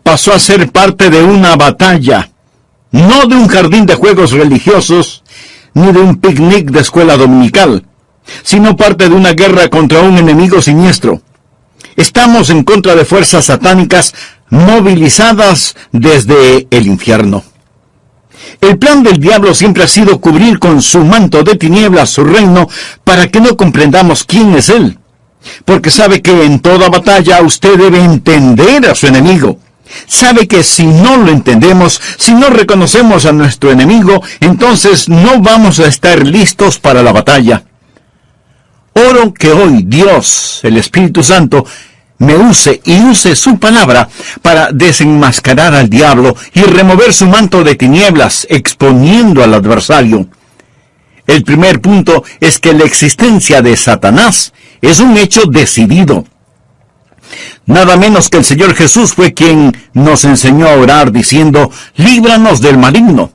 pasó a ser parte de una batalla, no de un jardín de juegos religiosos, ni de un picnic de escuela dominical, sino parte de una guerra contra un enemigo siniestro. Estamos en contra de fuerzas satánicas movilizadas desde el infierno. El plan del diablo siempre ha sido cubrir con su manto de tinieblas su reino para que no comprendamos quién es él. Porque sabe que en toda batalla usted debe entender a su enemigo. Sabe que si no lo entendemos, si no reconocemos a nuestro enemigo, entonces no vamos a estar listos para la batalla. Oro que hoy Dios, el Espíritu Santo, me use y use su palabra para desenmascarar al diablo y remover su manto de tinieblas, exponiendo al adversario. El primer punto es que la existencia de Satanás es un hecho decidido. Nada menos que el Señor Jesús fue quien nos enseñó a orar diciendo, líbranos del maligno.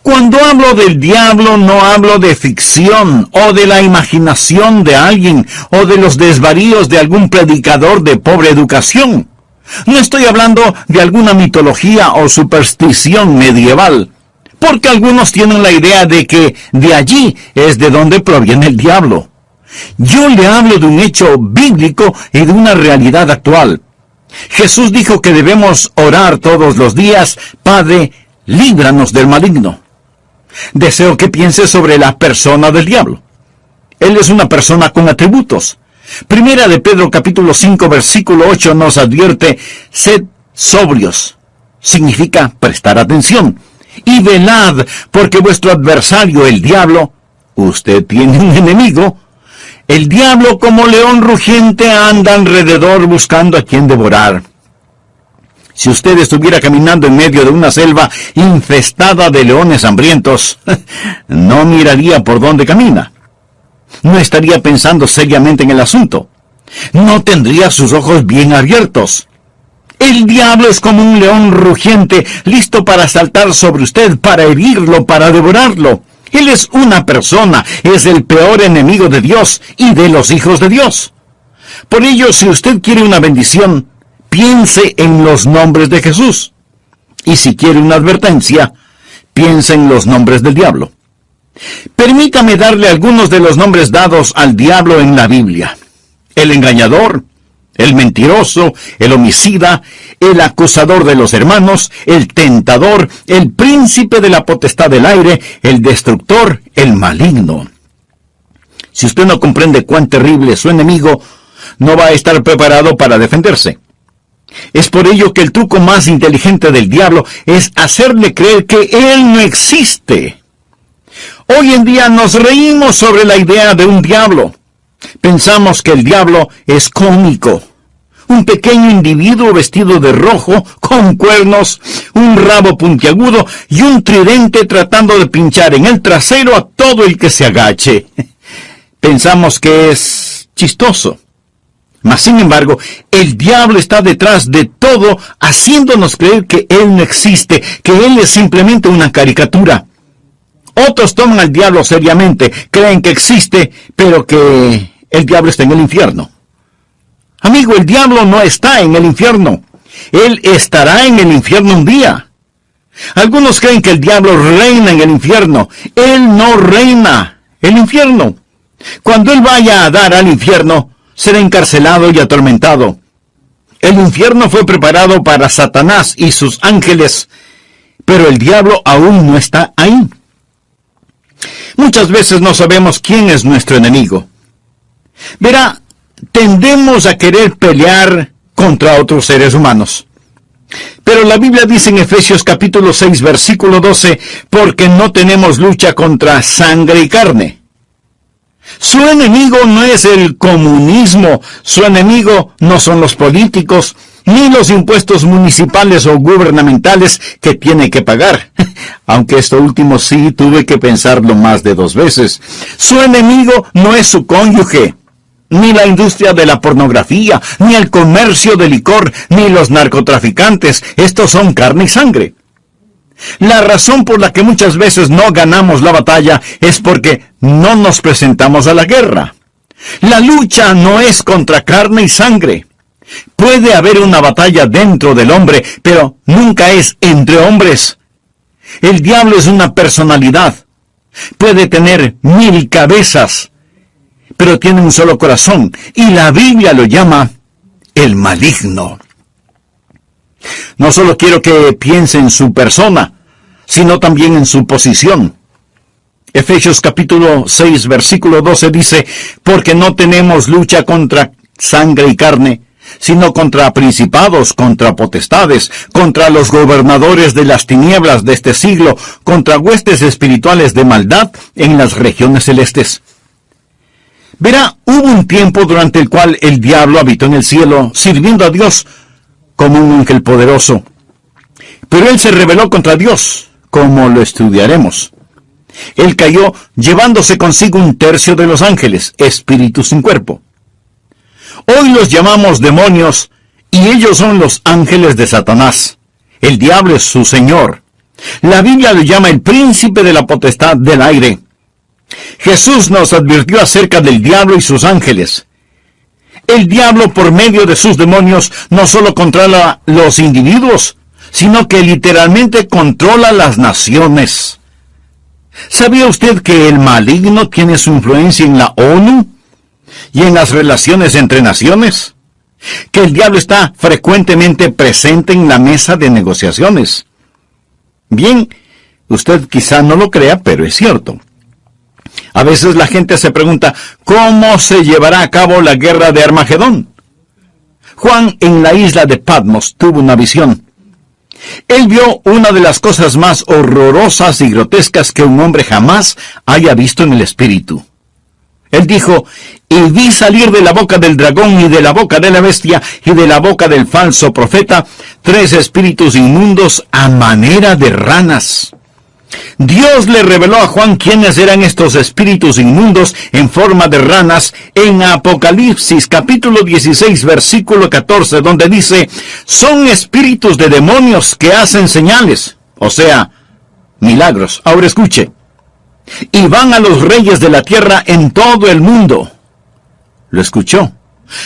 Cuando hablo del diablo no hablo de ficción o de la imaginación de alguien o de los desvaríos de algún predicador de pobre educación. No estoy hablando de alguna mitología o superstición medieval, porque algunos tienen la idea de que de allí es de donde proviene el diablo. Yo le hablo de un hecho bíblico y de una realidad actual. Jesús dijo que debemos orar todos los días, Padre, líbranos del maligno. Deseo que piense sobre la persona del diablo. Él es una persona con atributos. Primera de Pedro capítulo 5 versículo 8 nos advierte, sed sobrios. Significa prestar atención. Y velad, porque vuestro adversario, el diablo, usted tiene un enemigo. El diablo como león rugiente anda alrededor buscando a quien devorar. Si usted estuviera caminando en medio de una selva infestada de leones hambrientos, no miraría por dónde camina. No estaría pensando seriamente en el asunto. No tendría sus ojos bien abiertos. El diablo es como un león rugiente, listo para saltar sobre usted, para herirlo, para devorarlo. Él es una persona, es el peor enemigo de Dios y de los hijos de Dios. Por ello, si usted quiere una bendición, piense en los nombres de Jesús. Y si quiere una advertencia, piense en los nombres del diablo. Permítame darle algunos de los nombres dados al diablo en la Biblia. El engañador, el mentiroso, el homicida, el acusador de los hermanos, el tentador, el príncipe de la potestad del aire, el destructor, el maligno. Si usted no comprende cuán terrible es su enemigo, no va a estar preparado para defenderse. Es por ello que el truco más inteligente del diablo es hacerle creer que él no existe. Hoy en día nos reímos sobre la idea de un diablo. Pensamos que el diablo es cómico. Un pequeño individuo vestido de rojo, con cuernos, un rabo puntiagudo y un tridente tratando de pinchar en el trasero a todo el que se agache. Pensamos que es chistoso. Mas, sin embargo, el diablo está detrás de todo, haciéndonos creer que él no existe, que él es simplemente una caricatura. Otros toman al diablo seriamente, creen que existe, pero que el diablo está en el infierno. Amigo, el diablo no está en el infierno. Él estará en el infierno un día. Algunos creen que el diablo reina en el infierno. Él no reina el infierno. Cuando él vaya a dar al infierno, será encarcelado y atormentado. El infierno fue preparado para Satanás y sus ángeles, pero el diablo aún no está ahí. Muchas veces no sabemos quién es nuestro enemigo. Verá, tendemos a querer pelear contra otros seres humanos. Pero la Biblia dice en Efesios capítulo 6, versículo 12, porque no tenemos lucha contra sangre y carne. Su enemigo no es el comunismo, su enemigo no son los políticos, ni los impuestos municipales o gubernamentales que tiene que pagar. Aunque esto último sí tuve que pensarlo más de 2 veces. Su enemigo no es su cónyuge, ni la industria de la pornografía, ni el comercio de licor, ni los narcotraficantes. Estos son carne y sangre. La razón por la que muchas veces no ganamos la batalla es porque no nos presentamos a la guerra. La lucha no es contra carne y sangre. Puede haber una batalla dentro del hombre, pero nunca es entre hombres. El diablo es una personalidad. Puede tener 1000 cabezas, pero tiene un solo corazón, y la Biblia lo llama el maligno. No solo quiero que piense en su persona, sino también en su posición. Efesios capítulo 6, versículo 12 dice, porque no tenemos lucha contra sangre y carne, sino contra principados, contra potestades, contra los gobernadores de las tinieblas de este siglo, contra huestes espirituales de maldad en las regiones celestes. Verá, hubo un tiempo durante el cual el diablo habitó en el cielo, sirviendo a Dios como un ángel poderoso. Pero él se rebeló contra Dios, como lo estudiaremos. Él cayó llevándose consigo 1/3 de los ángeles, espíritus sin cuerpo. Hoy los llamamos demonios, y ellos son los ángeles de Satanás. El diablo es su señor. La Biblia lo llama el príncipe de la potestad del aire. Jesús nos advirtió acerca del diablo y sus ángeles. El diablo, por medio de sus demonios, no solo controla los individuos, sino que literalmente controla las naciones. ¿Sabía usted que el maligno tiene su influencia en la ONU y en las relaciones entre naciones? Que el diablo está frecuentemente presente en la mesa de negociaciones. Bien, usted quizá no lo crea, pero es cierto. A veces la gente se pregunta, ¿cómo se llevará a cabo la guerra de Armagedón? Juan, en la isla de Patmos, tuvo una visión. Él vio una de las cosas más horrorosas y grotescas que un hombre jamás haya visto en el espíritu. Él dijo, y vi salir de la boca del dragón y de la boca de la bestia y de la boca del falso profeta 3 espíritus inmundos a manera de ranas. Dios le reveló a Juan quiénes eran estos espíritus inmundos en forma de ranas en Apocalipsis capítulo 16 versículo 14, donde dice, son espíritus de demonios que hacen señales, o sea, milagros. Ahora escuche, y van a los reyes de la tierra en todo el mundo. ¿Lo escuchó?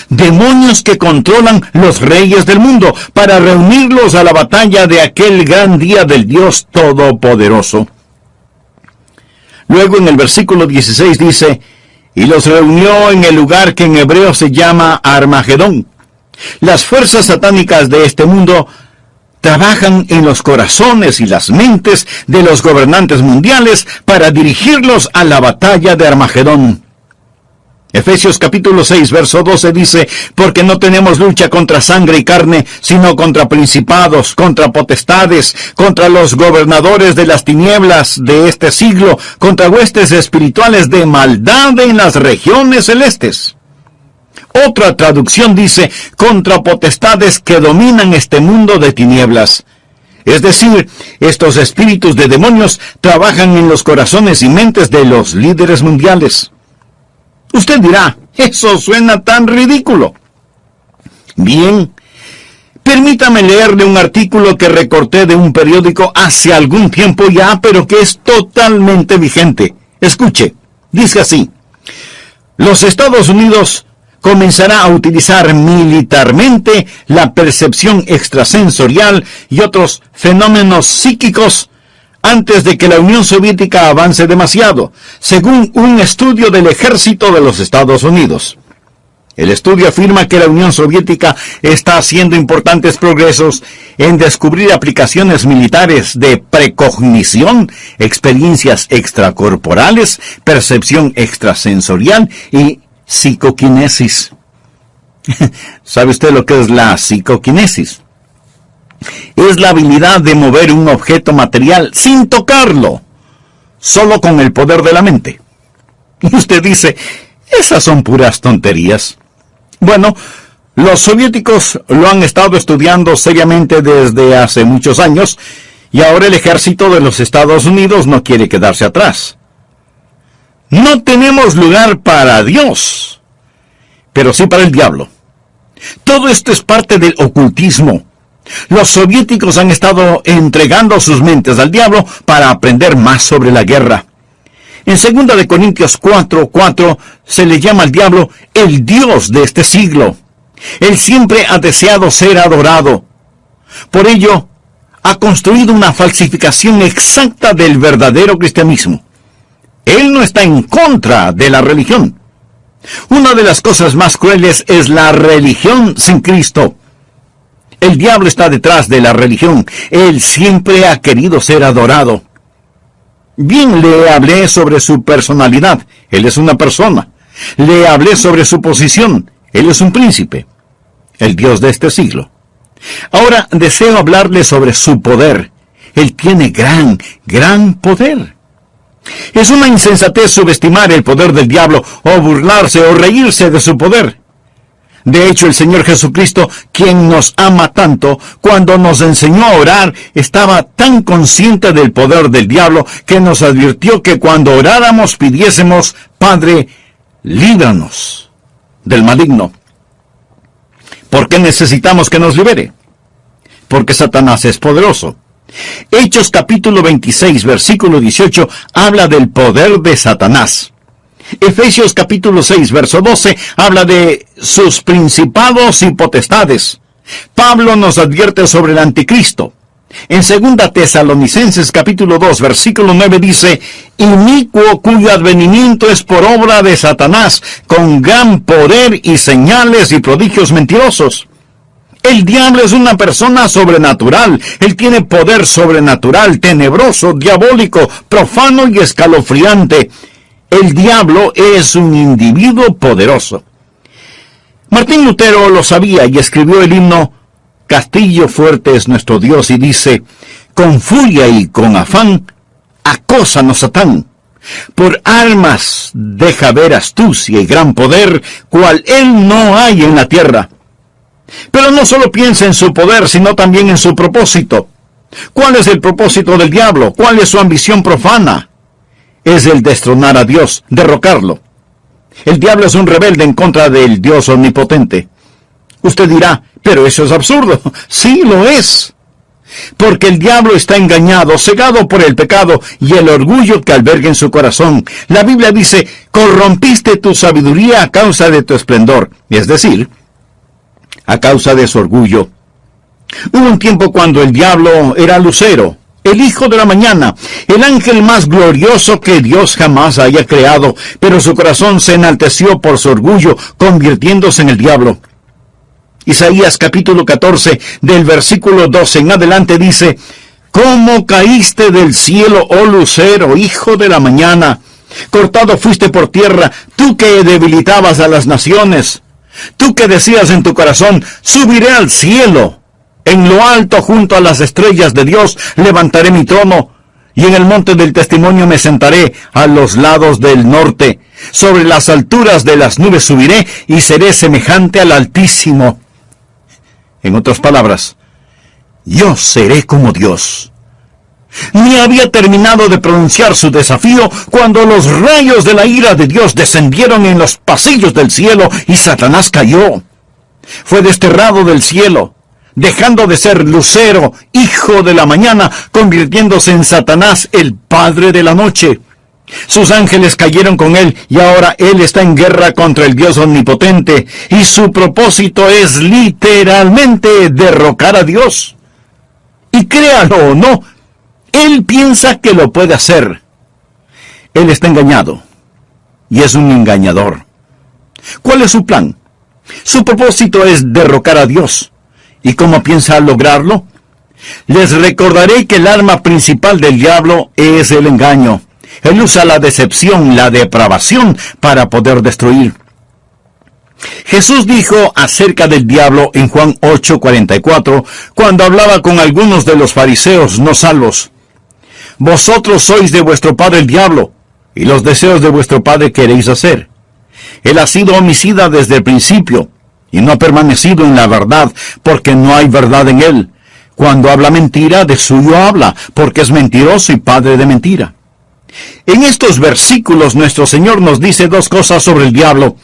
Demonios que controlan los reyes del mundo para reunirlos a la batalla de aquel gran día del Dios Todopoderoso. Luego en el versículo 16 dice, y los reunió en el lugar que en hebreo se llama Armagedón. Las fuerzas satánicas de este mundo trabajan en los corazones y las mentes de los gobernantes mundiales para dirigirlos a la batalla de Armagedón. Efesios capítulo 6, verso 12 dice, porque no tenemos lucha contra sangre y carne, sino contra principados, contra potestades, contra los gobernadores de las tinieblas de este siglo, contra huestes espirituales de maldad en las regiones celestes. Otra traducción dice, contra potestades que dominan este mundo de tinieblas. Es decir, estos espíritus de demonios trabajan en los corazones y mentes de los líderes mundiales. Usted dirá, eso suena tan ridículo. Bien, permítame leerle un artículo que recorté de un periódico hace algún tiempo ya, pero que es totalmente vigente. Escuche, dice así, los Estados Unidos comenzará a utilizar militarmente la percepción extrasensorial y otros fenómenos psíquicos antes de que la Unión Soviética avance demasiado, según un estudio del ejército de los Estados Unidos. El estudio afirma que la Unión Soviética está haciendo importantes progresos en descubrir aplicaciones militares de precognición, experiencias extracorporales, percepción extrasensorial y psicoquinesis. ¿Sabe usted lo que es la psicoquinesis? Es la habilidad de mover un objeto material sin tocarlo, solo con el poder de la mente. Y usted dice, esas son puras tonterías. Bueno, los soviéticos lo han estado estudiando seriamente desde hace muchos años, y ahora el ejército de los Estados Unidos no quiere quedarse atrás. No tenemos lugar para Dios, pero sí para el diablo. Todo esto es parte del ocultismo. Los soviéticos han estado entregando sus mentes al diablo para aprender más sobre la guerra. En 2 Corintios 4:4 se le llama al diablo el Dios de este siglo. Él siempre ha deseado ser adorado. Por ello, ha construido una falsificación exacta del verdadero cristianismo. Él no está en contra de la religión. Una de las cosas más crueles es la religión sin Cristo. El diablo está detrás de la religión. Él siempre ha querido ser adorado. Bien, le hablé sobre su personalidad. Él es una persona. Le hablé sobre su posición. Él es un príncipe, el Dios de este siglo. Ahora deseo hablarle sobre su poder. Él tiene gran poder. Es una insensatez subestimar el poder del diablo, o burlarse o reírse de su poder. De hecho, el Señor Jesucristo, quien nos ama tanto, cuando nos enseñó a orar, estaba tan consciente del poder del diablo que nos advirtió que cuando oráramos pidiésemos: Padre, líbranos del maligno. ¿Por qué necesitamos que nos libere? Porque Satanás es poderoso. Hechos capítulo 26, versículo 18, habla del poder de Satanás. Efesios capítulo 6, verso 12, habla de sus principados y potestades. Pablo nos advierte sobre el anticristo. En 2 Tesalonicenses capítulo 2, versículo 9 dice: inicuo cuyo advenimiento es por obra de Satanás, con gran poder y señales y prodigios mentirosos. El diablo es una persona sobrenatural. Él tiene poder sobrenatural, tenebroso, diabólico, profano y escalofriante. El diablo es un individuo poderoso. Martín Lutero lo sabía y escribió el himno Castillo fuerte es nuestro Dios, y dice: con furia y con afán acósanos Satán. Por armas deja ver astucia y gran poder, cual él no hay en la tierra. Pero no solo piensa en su poder, sino también en su propósito. ¿Cuál es el propósito del diablo? ¿Cuál es su ambición profana? Es el destronar a Dios, derrocarlo. El diablo es un rebelde en contra del Dios omnipotente. Usted dirá: pero eso es absurdo. Sí, lo es. Porque el diablo está engañado, cegado por el pecado y el orgullo que alberga en su corazón. La Biblia dice: corrompiste tu sabiduría a causa de tu esplendor. Es decir, a causa de su orgullo. Hubo un tiempo cuando el diablo era Lucero, el hijo de la mañana, el ángel más glorioso que Dios jamás haya creado, pero su corazón se enalteció por su orgullo, convirtiéndose en el diablo. Isaías capítulo 14, del versículo 12 en adelante dice: ¿cómo caíste del cielo, oh Lucero, hijo de la mañana? Cortado fuiste por tierra, tú que debilitabas a las naciones. Tú que decías en tu corazón: subiré al cielo. En lo alto, junto a las estrellas de Dios, levantaré mi trono. Y en el monte del testimonio me sentaré a los lados del norte. Sobre las alturas de las nubes subiré y seré semejante al Altísimo. En otras palabras, yo seré como Dios. Ni había terminado de pronunciar su desafío cuando los rayos de la ira de Dios descendieron en los pasillos del cielo y Satanás cayó. Fue desterrado del cielo, dejando de ser Lucero, hijo de la mañana, convirtiéndose en Satanás, el padre de la noche. Sus ángeles cayeron con él y ahora él está en guerra contra el Dios omnipotente, y su propósito es literalmente derrocar a Dios. Y créalo o no, él piensa que lo puede hacer. Él está engañado y es un engañador. ¿Cuál es su plan? Su propósito es derrocar a Dios. ¿Y cómo piensa lograrlo? Les recordaré que el arma principal del diablo es el engaño. Él usa la decepción, la depravación para poder destruir. Jesús dijo acerca del diablo en Juan 8:44, cuando hablaba con algunos de los fariseos no salvos: vosotros sois de vuestro padre el diablo, y los deseos de vuestro padre queréis hacer. Él ha sido homicida desde el principio, y no ha permanecido en la verdad, porque no hay verdad en él. Cuando habla mentira, de suyo habla, porque es mentiroso y padre de mentira. En estos versículos nuestro Señor nos dice dos cosas sobre el diablo.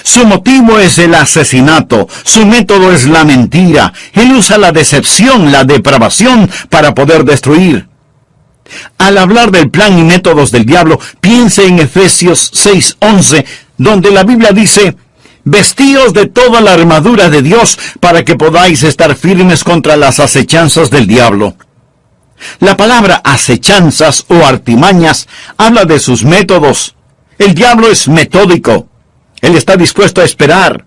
Su motivo es el asesinato, su método es la mentira. Él usa la decepción, la depravación para poder destruir. Al hablar del plan y métodos del diablo, piense en Efesios 6:11, donde la Biblia dice: Vestíos de toda la armadura de Dios para que podáis estar firmes contra las acechanzas del diablo. La palabra acechanzas o artimañas habla de sus métodos. El diablo es metódico. Él está dispuesto a esperar.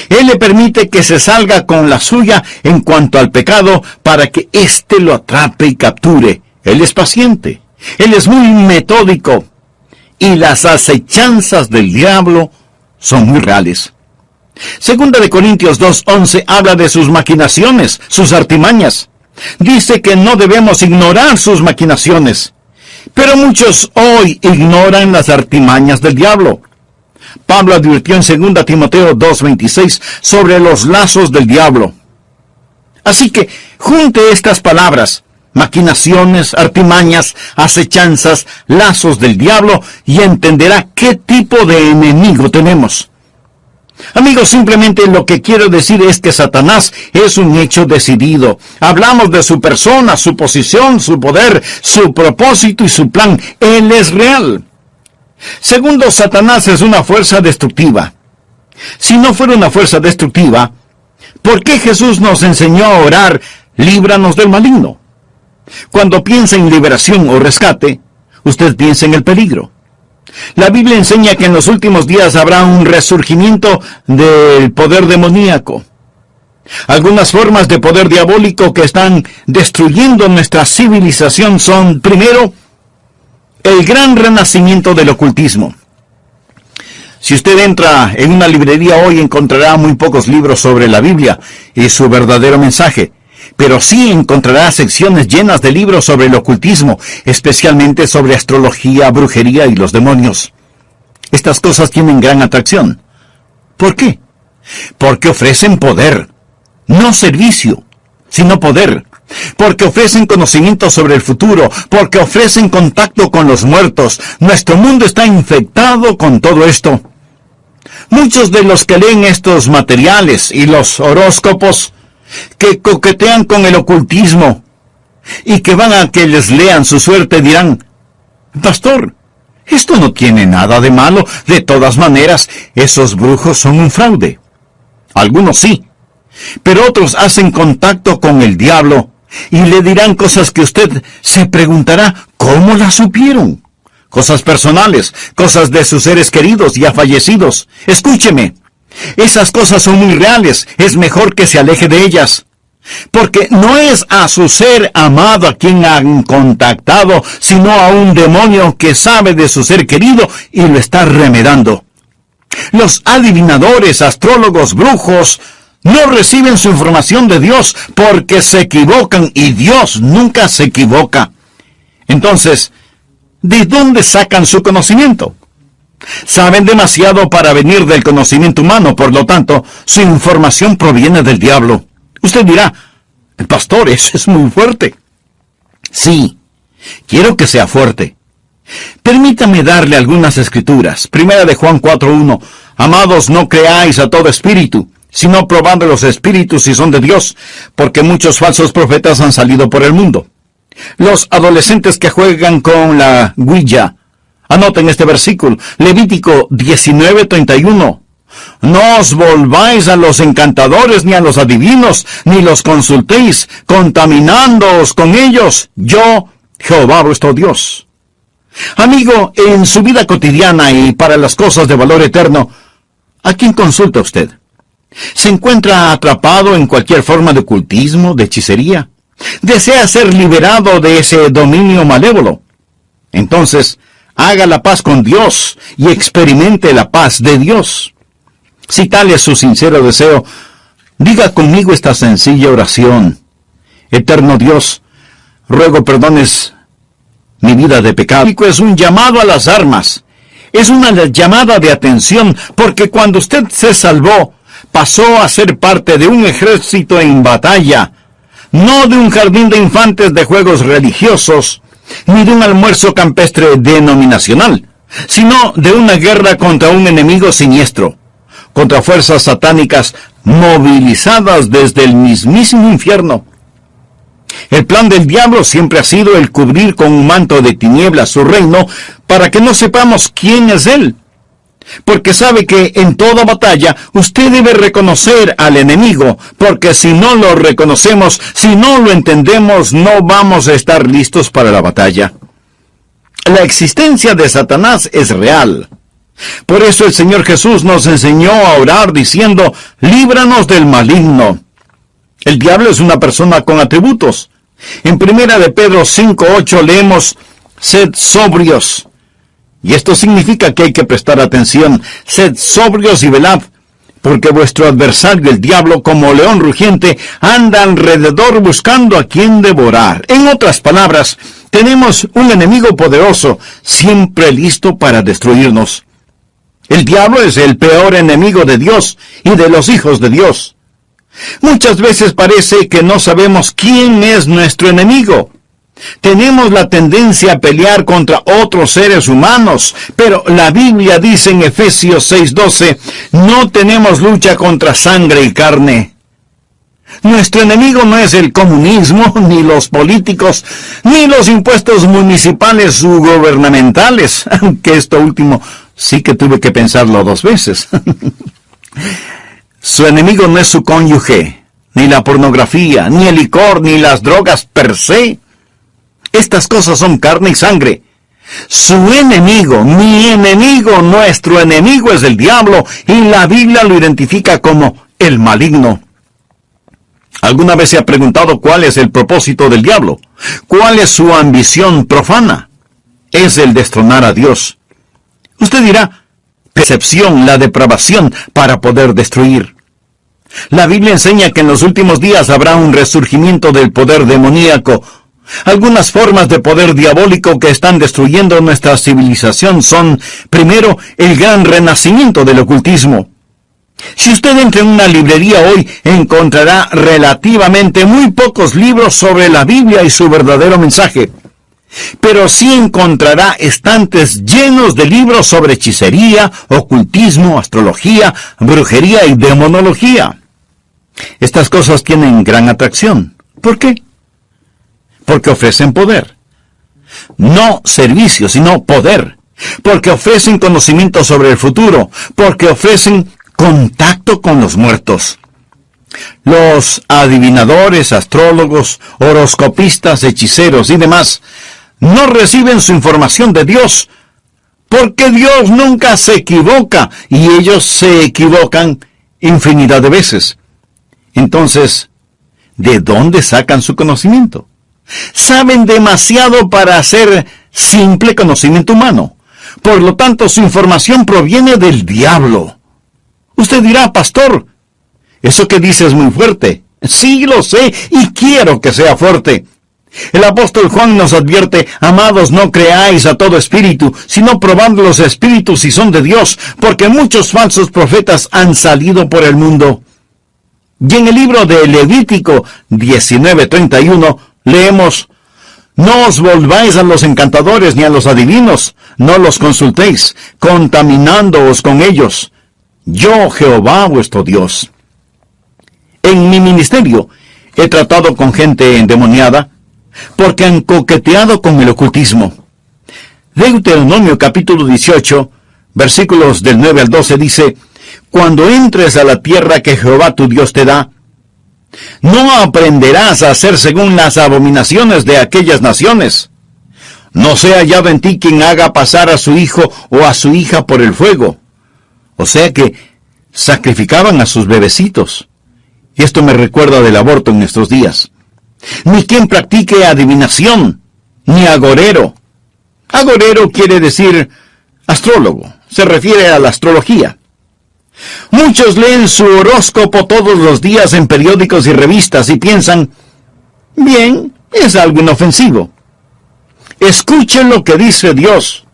Él le permite que se salga con la suya en cuanto al pecado para que éste lo atrape y capture. Él es paciente. Él es muy metódico. Y las acechanzas del diablo son muy reales. Segunda de Corintios 2:11 habla de sus maquinaciones, sus artimañas. Dice que no debemos ignorar sus maquinaciones. Pero muchos hoy ignoran las artimañas del diablo. Pablo advirtió en 2 Timoteo 2:26 sobre los lazos del diablo. Así que junte estas palabras: maquinaciones, artimañas, acechanzas, lazos del diablo, y entenderá qué tipo de enemigo tenemos. Amigos, simplemente lo que quiero decir es que Satanás es un hecho decidido. Hablamos de su persona, su posición, su poder, su propósito y su plan. Él es real. Segundo, Satanás es una fuerza destructiva. Si no fuera una fuerza destructiva, ¿por qué Jesús nos enseñó a orar, líbranos del maligno? Cuando piensa en liberación o rescate, usted piensa en el peligro. La Biblia enseña que en los últimos días habrá un resurgimiento del poder demoníaco. Algunas formas de poder diabólico que están destruyendo nuestra civilización son, primero, el gran renacimiento del ocultismo. Si usted entra en una librería hoy, encontrará muy pocos libros sobre la Biblia y su verdadero mensaje. Pero sí encontrará secciones llenas de libros sobre el ocultismo, especialmente sobre astrología, brujería y los demonios. Estas cosas tienen gran atracción. ¿Por qué? Porque ofrecen poder, no servicio, sino poder. Porque ofrecen conocimiento sobre el futuro, porque ofrecen contacto con los muertos. Nuestro mundo está infectado con todo esto. Muchos de los que leen estos materiales y los horóscopos, que coquetean con el ocultismo y que van a que les lean su suerte, dirán: pastor, esto no tiene nada de malo. De todas maneras, esos brujos son un fraude. Algunos sí, pero otros hacen contacto con el diablo y le dirán cosas que usted se preguntará ¿cómo las supieron? Cosas personales, cosas de sus seres queridos ya fallecidos. Escúcheme. Esas cosas son muy reales. Es mejor que se aleje de ellas. Porque no es a su ser amado a quien han contactado, sino a un demonio que sabe de su ser querido y lo está remedando. Los adivinadores, astrólogos, brujos, no reciben su información de Dios porque se equivocan, y Dios nunca se equivoca. Entonces, ¿de dónde sacan su conocimiento? Saben demasiado para venir del conocimiento humano, por lo tanto, su información proviene del diablo. Usted dirá: el pastor, eso es muy fuerte. Sí, quiero que sea fuerte. Permítame darle algunas escrituras. Primera de Juan 4:1. Amados, no creáis a todo espíritu, sino probad los espíritus si son de Dios, porque muchos falsos profetas han salido por el mundo. Los adolescentes que juegan con la Ouija, anoten este versículo, Levítico 19:31. No os volváis a los encantadores ni a los adivinos, ni los consultéis, contaminándoos con ellos. Yo, Jehová vuestro Dios. Amigo, en su vida cotidiana y para las cosas de valor eterno, ¿a quién consulta usted? ¿Se encuentra atrapado en cualquier forma de ocultismo, de hechicería? ¿Desea ser liberado de ese dominio malévolo? Entonces, haga la paz con Dios y experimente la paz de Dios. Si tal es su sincero deseo, diga conmigo esta sencilla oración: Eterno Dios, ruego perdones mi vida de pecado. Es un llamado a las armas. Es una llamada de atención, porque cuando usted se salvó, pasó a ser parte de un ejército en batalla, no de un jardín de infantes de juegos religiosos, ni de un almuerzo campestre denominacional, sino de una guerra contra un enemigo siniestro, contra fuerzas satánicas movilizadas desde el mismísimo infierno. El plan del diablo siempre ha sido el cubrir con un manto de tinieblas su reino para que no sepamos quién es él. porque sabe que en toda batalla usted debe reconocer al enemigo, porque si no lo reconocemos, si no lo entendemos, no vamos a estar listos para la batalla. La existencia de Satanás es real. Por eso el Señor Jesús nos enseñó a orar diciendo, líbranos del maligno. El diablo es una persona con atributos. En 1 de Pedro 5:8 leemos, sed sobrios. Y esto significa que hay que prestar atención. Sed sobrios y velad, porque vuestro adversario, el diablo, como león rugiente, anda alrededor buscando a quien devorar. En otras palabras, tenemos un enemigo poderoso, siempre listo para destruirnos. El diablo es el peor enemigo de Dios y de los hijos de Dios. Muchas veces parece que no sabemos quién es nuestro enemigo. Tenemos la tendencia a pelear contra otros seres humanos, pero la Biblia dice en Efesios 6:12, no tenemos lucha contra sangre y carne. Nuestro enemigo no es el comunismo, ni los políticos, ni los impuestos municipales u gubernamentales, aunque esto último sí que tuve que pensarlo 2 veces. Su enemigo no es su cónyuge, ni la pornografía, ni el licor, ni las drogas per se. Estas cosas son carne y sangre. Su enemigo, mi enemigo, nuestro enemigo es el diablo, y la Biblia lo identifica como el maligno. ¿Alguna vez se ha preguntado cuál es el propósito del diablo? ¿Cuál es su ambición profana? Es el destronar a Dios. Usted dirá, percepción, la depravación para poder destruir. La Biblia enseña que en los últimos días habrá un resurgimiento del poder demoníaco. Algunas formas de poder diabólico que están destruyendo nuestra civilización son, primero, el gran renacimiento del ocultismo. Si usted entra en una librería hoy, encontrará relativamente muy pocos libros sobre la Biblia y su verdadero mensaje. Pero sí encontrará estantes llenos de libros sobre hechicería, ocultismo, astrología, brujería y demonología. Estas cosas tienen gran atracción. ¿Por qué? Porque ofrecen poder. No servicio, sino poder. Porque ofrecen conocimiento sobre el futuro. Porque ofrecen contacto con los muertos. Los adivinadores, astrólogos, horoscopistas, hechiceros y demás no reciben su información de Dios, porque Dios nunca se equivoca y ellos se equivocan infinidad de veces. Entonces, ¿de dónde sacan su conocimiento? Saben demasiado para hacer simple conocimiento humano. Por lo tanto, su información proviene del diablo. Usted dirá, pastor, eso que dice es muy fuerte. Sí, lo sé, y quiero que sea fuerte. El apóstol Juan nos advierte, amados, no creáis a todo espíritu, sino probad los espíritus si son de Dios, porque muchos falsos profetas han salido por el mundo. Y en el libro de Levítico 19:31 leemos, no os volváis a los encantadores ni a los adivinos, no los consultéis, contaminándoos con ellos. Yo, Jehová, vuestro Dios. En mi ministerio he tratado con gente endemoniada, porque han coqueteado con el ocultismo. Deuteronomio capítulo 18, versículos del 9 al 12 dice, cuando entres a la tierra que Jehová tu Dios te da, no aprenderás a hacer según las abominaciones de aquellas naciones. No sea hallado en ti quien haga pasar a su hijo o a su hija por el fuego. O sea que sacrificaban a sus bebecitos. Y esto me recuerda del aborto en estos días. Ni quien practique adivinación, ni agorero. Agorero quiere decir astrólogo. Se refiere a la astrología. Muchos leen su horóscopo todos los días en periódicos y revistas y piensan, bien, es algo inofensivo. Escuche lo que dice Dios.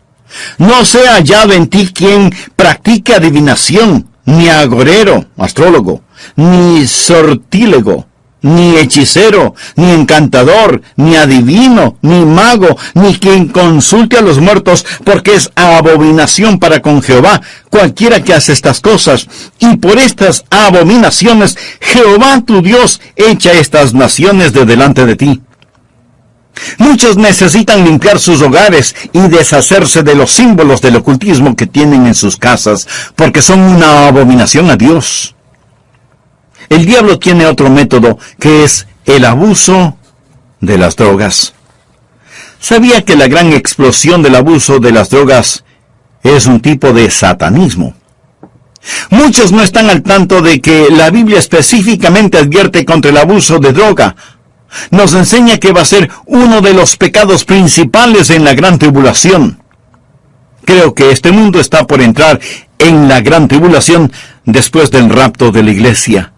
No sea hallado en ti quien practique adivinación, ni agorero, astrólogo, ni sortílego, ni hechicero, ni encantador, ni adivino, ni mago, ni quien consulte a los muertos, porque es abominación para con Jehová cualquiera que hace estas cosas. Y por estas abominaciones, Jehová tu Dios echa estas naciones de delante de ti. Muchos necesitan limpiar sus hogares y deshacerse de los símbolos del ocultismo que tienen en sus casas, porque son una abominación a Dios. El diablo tiene otro método, que es el abuso de las drogas. ¿Sabía que la gran explosión del abuso de las drogas es un tipo de satanismo? Muchos no están al tanto de que la Biblia específicamente advierte contra el abuso de droga. Nos enseña que va a ser uno de los pecados principales en la gran tribulación. Creo que este mundo está por entrar en la gran tribulación después del rapto de la iglesia.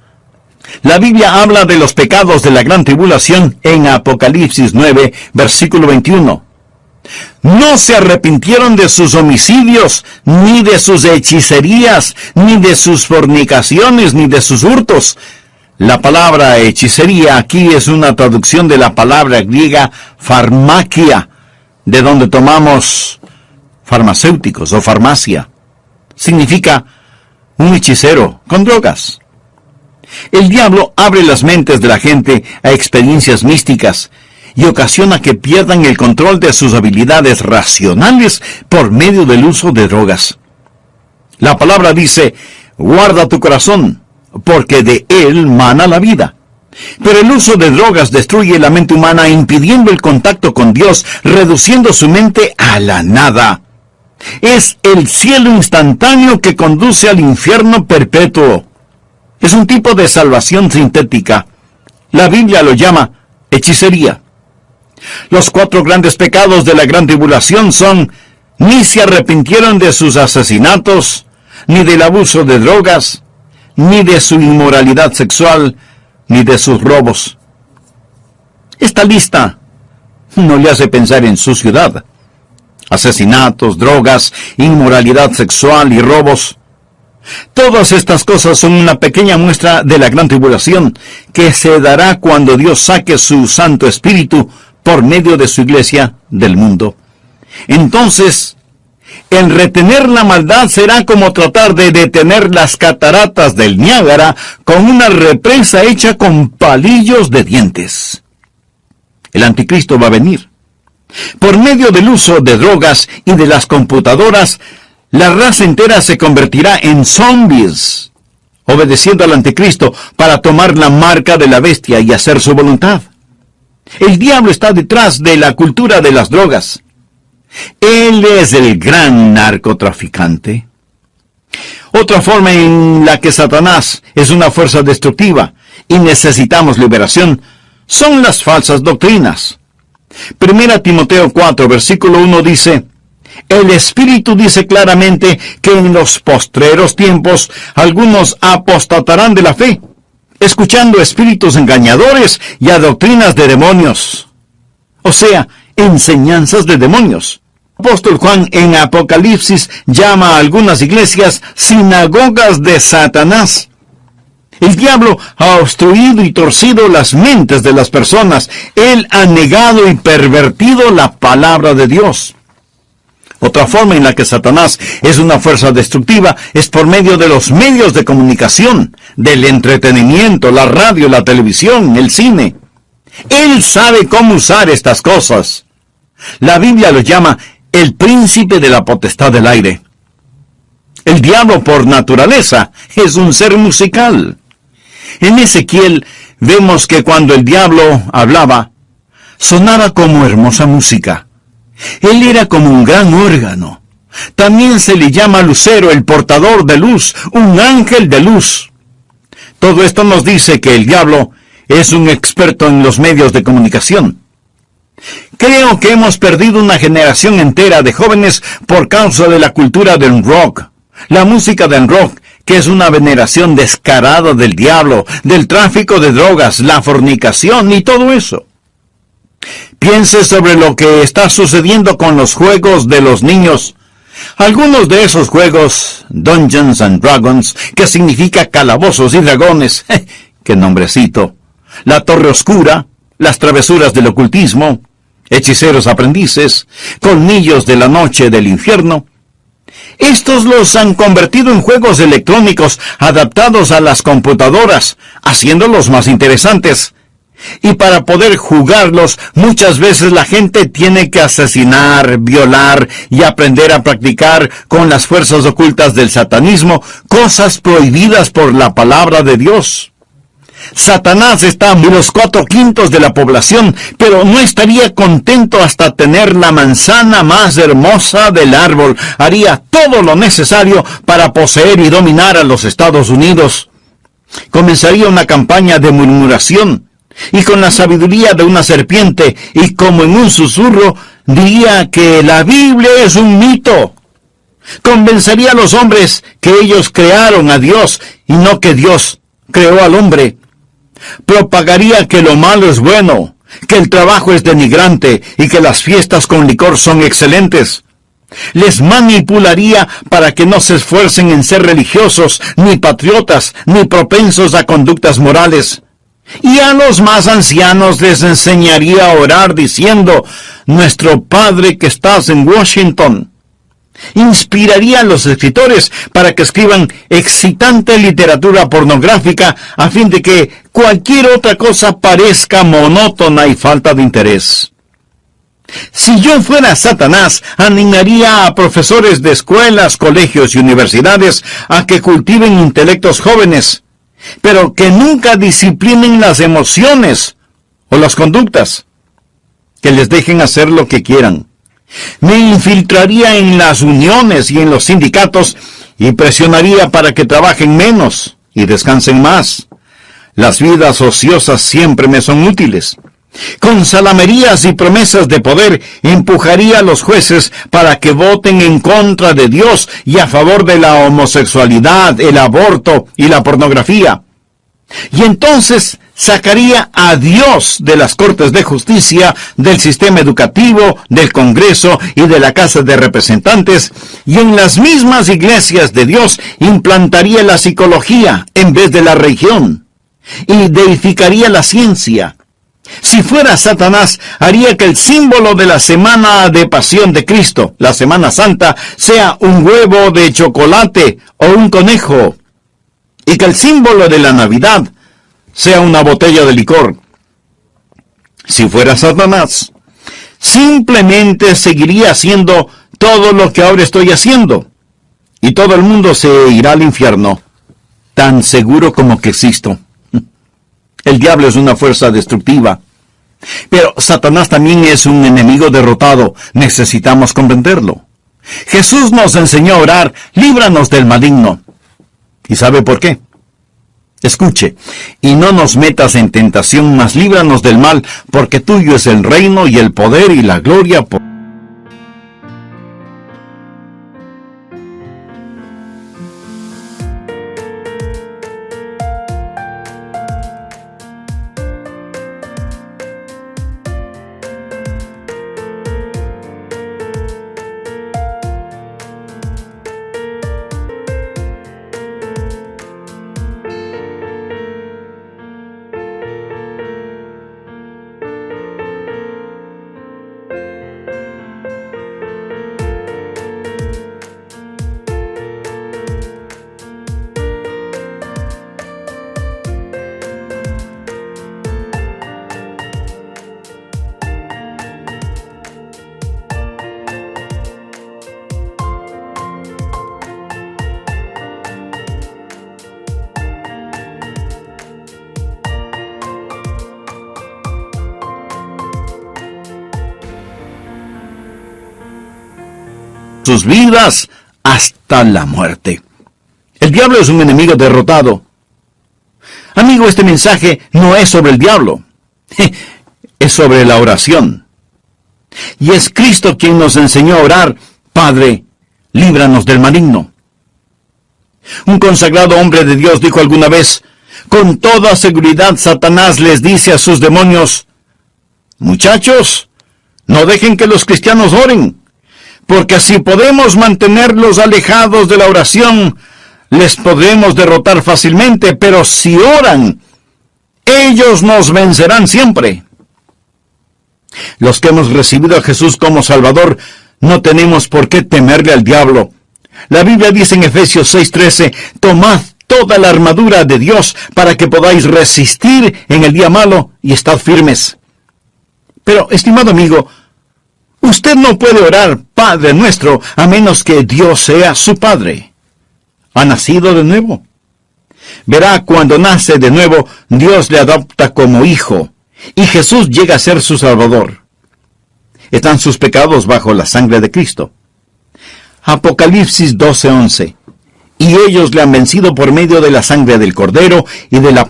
La Biblia habla de los pecados de la gran tribulación en Apocalipsis 9, versículo 21. No se arrepintieron de sus homicidios, ni de sus hechicerías, ni de sus fornicaciones, ni de sus hurtos. La palabra hechicería aquí es una traducción de la palabra griega farmakia, de donde tomamos farmacéuticos o farmacia. Significa un hechicero con drogas. El diablo abre las mentes de la gente a experiencias místicas y ocasiona que pierdan el control de sus habilidades racionales por medio del uso de drogas. La palabra dice, guarda tu corazón, porque de él mana la vida. Pero el uso de drogas destruye la mente humana, impidiendo el contacto con Dios, reduciendo su mente a la nada. Es el cielo instantáneo que conduce al infierno perpetuo. Es un tipo de salvación sintética. La Biblia lo llama hechicería. Los 4 grandes pecados de la gran tribulación son: ni se arrepintieron de sus asesinatos, ni del abuso de drogas, ni de su inmoralidad sexual, ni de sus robos. Esta lista no le hace pensar en su ciudad. Asesinatos, drogas, inmoralidad sexual y robos. Todas estas cosas son una pequeña muestra de la gran tribulación que se dará cuando Dios saque su Santo Espíritu por medio de su iglesia del mundo. Entonces, el retener la maldad será como tratar de detener las cataratas del Niágara con una represa hecha con palillos de dientes. El anticristo va a venir. Por medio del uso de drogas y de las computadoras, la raza entera se convertirá en zombies, obedeciendo al anticristo para tomar la marca de la bestia y hacer su voluntad. El diablo está detrás de la cultura de las drogas. Él es el gran narcotraficante. Otra forma en la que Satanás es una fuerza destructiva y necesitamos liberación son las falsas doctrinas. 1 Timoteo 4, versículo 1 dice: el Espíritu dice claramente que en los postreros tiempos algunos apostatarán de la fe, escuchando espíritus engañadores y a doctrinas de demonios. O sea, enseñanzas de demonios. El apóstol Juan en Apocalipsis llama a algunas iglesias sinagogas de Satanás. El diablo ha obstruido y torcido las mentes de las personas. Él ha negado y pervertido la palabra de Dios. Otra forma en la que Satanás es una fuerza destructiva es por medio de los medios de comunicación, del entretenimiento, la radio, la televisión, el cine. Él sabe cómo usar estas cosas. La Biblia lo llama el príncipe de la potestad del aire. El diablo por naturaleza es un ser musical. En Ezequiel vemos que cuando el diablo hablaba, sonaba como hermosa música. Él era como un gran órgano. También se le llama lucero, el portador de luz, un ángel de luz. Todo esto nos dice que el diablo es un experto en los medios de comunicación. Creo que hemos perdido una generación entera de jóvenes por causa de la cultura del rock. La música del rock, que es una veneración descarada del diablo, del tráfico de drogas, la fornicación y todo eso. Piense sobre lo que está sucediendo con los juegos de los niños. Algunos de esos juegos, Dungeons and Dragons, que significa calabozos y dragones, ¡qué nombrecito! La Torre Oscura, las travesuras del ocultismo, hechiceros aprendices, colmillos de la noche del infierno. Estos los han convertido en juegos electrónicos adaptados a las computadoras, haciéndolos más interesantes. Y para poder jugarlos, muchas veces la gente tiene que asesinar, violar y aprender a practicar con las fuerzas ocultas del satanismo cosas prohibidas por la palabra de Dios. Satanás está en los 4/5 de la población, pero no estaría contento hasta tener la manzana más hermosa del árbol. Haría todo lo necesario para poseer y dominar a los Estados Unidos. Comenzaría una campaña de murmuración, y con la sabiduría de una serpiente, y como en un susurro, diría que la Biblia es un mito. Convencería a los hombres que ellos crearon a Dios, y no que Dios creó al hombre. Propagaría que lo malo es bueno, que el trabajo es denigrante, y que las fiestas con licor son excelentes. Les manipularía para que no se esfuercen en ser religiosos, ni patriotas, ni propensos a conductas morales. Y a los más ancianos les enseñaría a orar diciendo: Nuestro Padre que estás en Washington. Inspiraría a los escritores para que escriban excitante literatura pornográfica a fin de que cualquier otra cosa parezca monótona y falta de interés. Si yo fuera Satanás, animaría a profesores de escuelas, colegios y universidades a que cultiven intelectos jóvenes, pero que nunca disciplinen las emociones o las conductas, que les dejen hacer lo que quieran. Me infiltraría en las uniones y en los sindicatos y presionaría para que trabajen menos y descansen más. Las vidas ociosas siempre me son útiles. Con salamerías y promesas de poder empujaría a los jueces para que voten en contra de Dios y a favor de la homosexualidad, el aborto y la pornografía. Y entonces sacaría a Dios de las Cortes de Justicia, del sistema educativo, del Congreso y de la Casa de Representantes, y en las mismas iglesias de Dios implantaría la psicología en vez de la religión, y deificaría la ciencia. Si fuera Satanás, haría que el símbolo de la semana de pasión de Cristo, la Semana Santa, sea un huevo de chocolate o un conejo, y que el símbolo de la Navidad sea una botella de licor. Si fuera Satanás, simplemente seguiría haciendo todo lo que ahora estoy haciendo, y todo el mundo se irá al infierno, tan seguro como que existo. El diablo es una fuerza destructiva, pero Satanás también es un enemigo derrotado. Necesitamos comprenderlo. Jesús nos enseñó a orar: líbranos del maligno. ¿Y sabe por qué? Escuche: y no nos metas en tentación, mas líbranos del mal, porque tuyo es el reino y el poder y la gloria por... sus vidas hasta la muerte. El diablo es un enemigo derrotado. Amigo, este mensaje no es sobre el diablo, es sobre la oración. Y es Cristo quien nos enseñó a orar: Padre, líbranos del maligno. Un consagrado hombre de Dios dijo alguna vez: con toda seguridad Satanás les dice a sus demonios: muchachos, no dejen que los cristianos oren, porque así podemos mantenerlos alejados de la oración, les podremos derrotar fácilmente, pero si oran, ellos nos vencerán siempre. Los que hemos recibido a Jesús como Salvador, no tenemos por qué temerle al diablo. La Biblia dice en Efesios 6:13: tomad toda la armadura de Dios para que podáis resistir en el día malo y estad firmes. Pero, estimado amigo, usted no puede orar Padre nuestro a menos que Dios sea su Padre. ¿Ha nacido de nuevo? Verá, cuando nace de nuevo, Dios le adopta como hijo, y Jesús llega a ser su Salvador. Están sus pecados bajo la sangre de Cristo. Apocalipsis 12:11. Y ellos le han vencido por medio de la sangre del Cordero y de la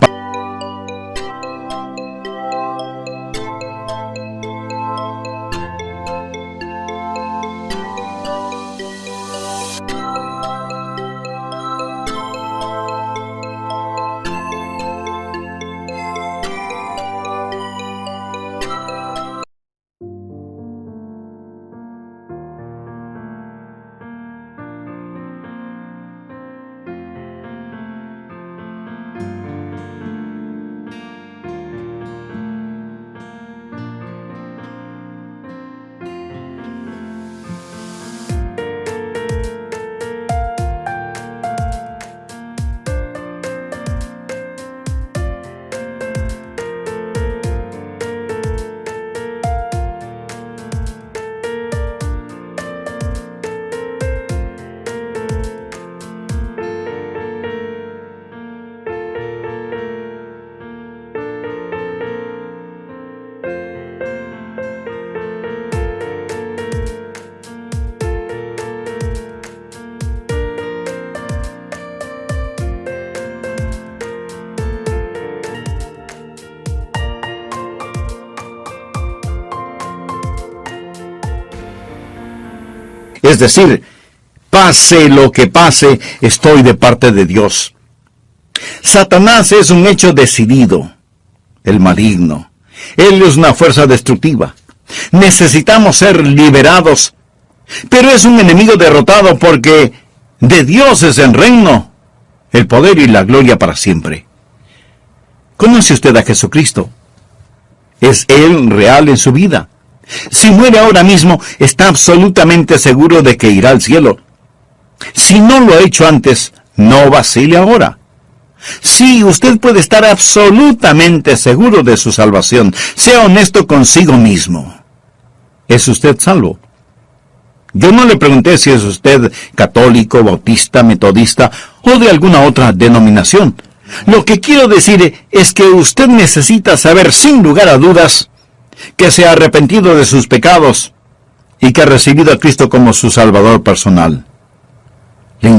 Es decir, pase lo que pase, estoy de parte de Dios. Satanás es un hecho decidido, el maligno. Él es una fuerza destructiva. Necesitamos ser liberados, pero es un enemigo derrotado porque de Dios es el reino, el poder y la gloria para siempre. ¿Conoce usted a Jesucristo? ¿Es Él real en su vida? Si muere ahora mismo, está absolutamente seguro de que irá al cielo. Si no lo ha hecho antes, no vacile ahora. Sí, usted puede estar absolutamente seguro de su salvación. Sea honesto consigo mismo. ¿Es usted salvo? Yo no le pregunté si es usted católico, bautista, metodista o de alguna otra denominación. Lo que quiero decir es que usted necesita saber sin lugar a dudas que se ha arrepentido de sus pecados y que ha recibido a Cristo como su Salvador personal. Le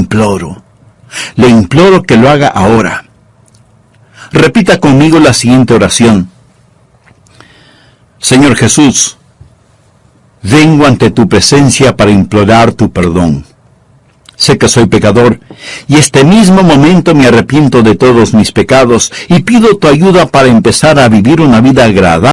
imploro que lo haga ahora. Repita conmigo la siguiente oración. Señor Jesús, vengo ante tu presencia para implorar tu perdón. Sé que soy pecador, y este mismo momento me arrepiento de todos mis pecados y pido tu ayuda para empezar a vivir una vida agradable